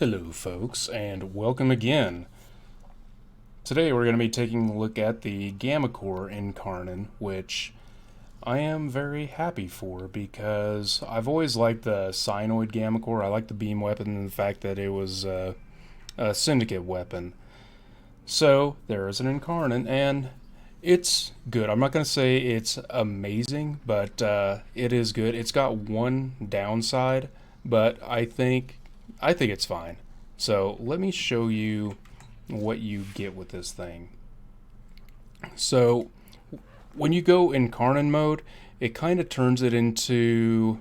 Hello folks, and welcome again. Today we're going to be taking a look at the Gammacor Incarnon, which I am very happy for because I've always liked the Synoid Gammacor. I like the beam weapon and the fact that it was a syndicate weapon. So there is an Incarnon, and it's good. I'm not going to say it's amazing, but it is good. It's got one downside, but I think it's fine. So let me show you what you get with this thing. So when you go Incarnon mode, it kind of turns it into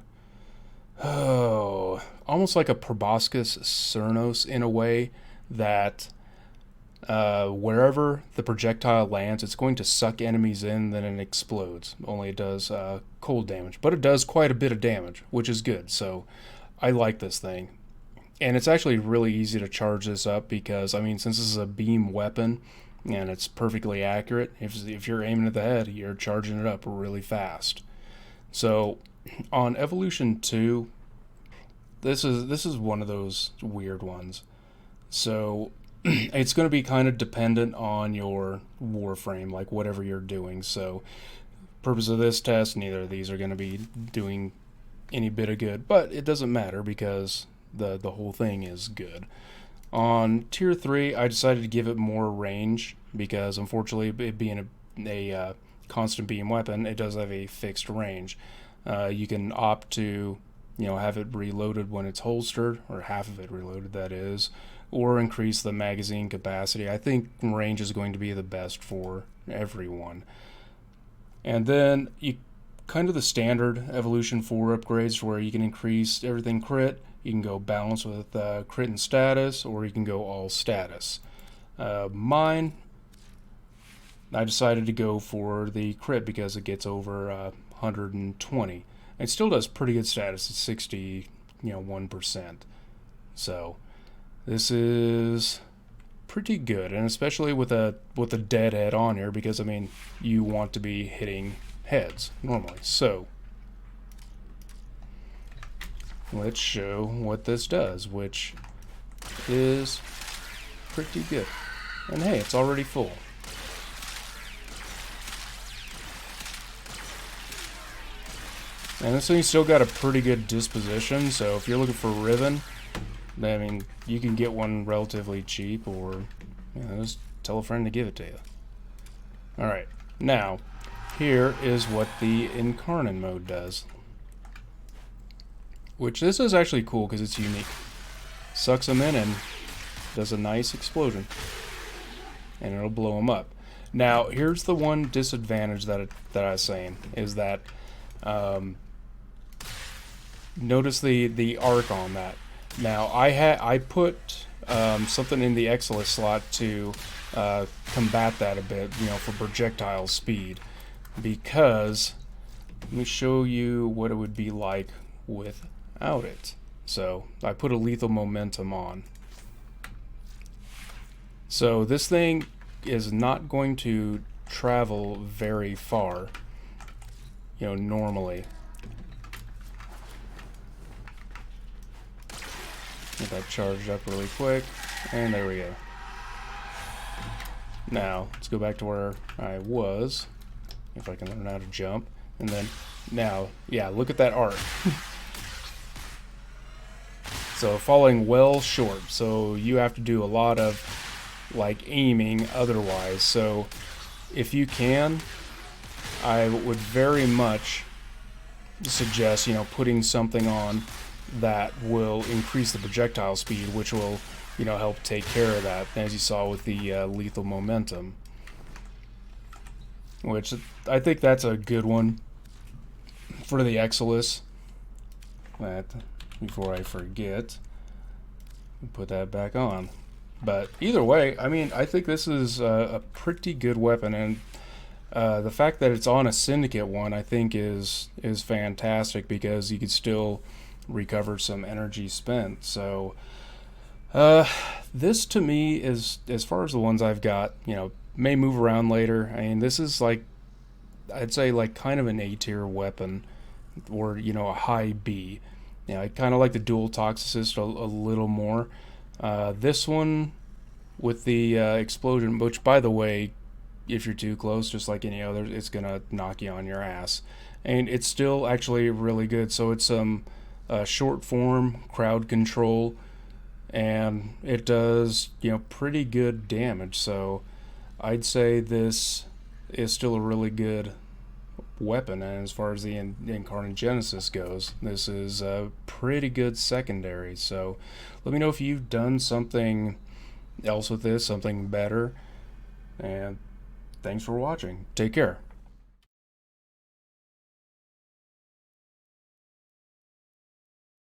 almost like a proboscis Cernos in a way that wherever the projectile lands, it's going to suck enemies in, then it explodes. Only it does cold damage, but it does quite a bit of damage, which is good. So I like this thing. And it's actually really easy to charge this up because, I mean, since this is a beam weapon and it's perfectly accurate, if you're aiming at the head, you're charging it up really fast. So on Evolution 2, this is one of those weird ones. So it's going to be kind of dependent on your Warframe, like whatever you're doing. So purpose of this test, neither of these are going to be doing any bit of good, but it doesn't matter because the whole thing is good. On tier 3, I decided to give it more range because unfortunately it being a constant beam weapon, it does have a fixed range. You can opt to have it reloaded when it's holstered, or half of it reloaded, that is, or increase the magazine capacity. I think range is going to be the best for everyone. And then you kind of the standard Evolution 4 upgrades where you can increase everything crit. You can go balance with crit and status, or you can go all status. Mine, I decided to go for the crit because it gets over 120. It still does pretty good status at 61%. So this is pretty good, and especially with a dead head on here, because I mean you want to be hitting heads normally. So let's show what this does, which is pretty good. And hey, it's already full. And this thing's still got a pretty good disposition, so if you're looking for ribbon, I mean, you can get one relatively cheap, or just tell a friend to give it to you. Alright, now, here is what the Incarnon mode does. Which this is actually cool because it's unique. Sucks them in and does a nice explosion. And it'll blow them up. Now, here's the one disadvantage that I was saying, is that notice the arc on that. Now, I put something in the Exilus slot to combat that a bit, for projectile speed. Because, let me show you what it would be like without it. So I put a lethal momentum on. So this thing is not going to travel very far, normally. Get that charged up really quick, and there we go. Now let's go back to where I was, if I can learn how to jump. And then now, yeah, look at that arc. So falling well short, so you have to do a lot of aiming otherwise. So if you can, I would very much suggest putting something on that will increase the projectile speed, which will help take care of that, as you saw with the lethal momentum, which I think that's a good one for the Exilus. That, before I forget, put that back on. But either way, I mean, I think this is a pretty good weapon, and the fact that it's on a syndicate one, I think is fantastic, because you could still recover some energy spent. So this to me is, as far as the ones I've got, may move around later. I mean, this is I'd say kind of an A tier weapon, or a high B. I kind of like the dual toxicist a little more. This one with the explosion, which by the way, if you're too close, just like any other, it's gonna knock you on your ass. And it's still actually really good. So it's short form crowd control, and it does pretty good damage. So I'd say this is still a really good weapon. And as far as the Incarnon Genesis goes, this is a pretty good secondary. So let me know if you've done something else with this, something better. And thanks for watching. Take care.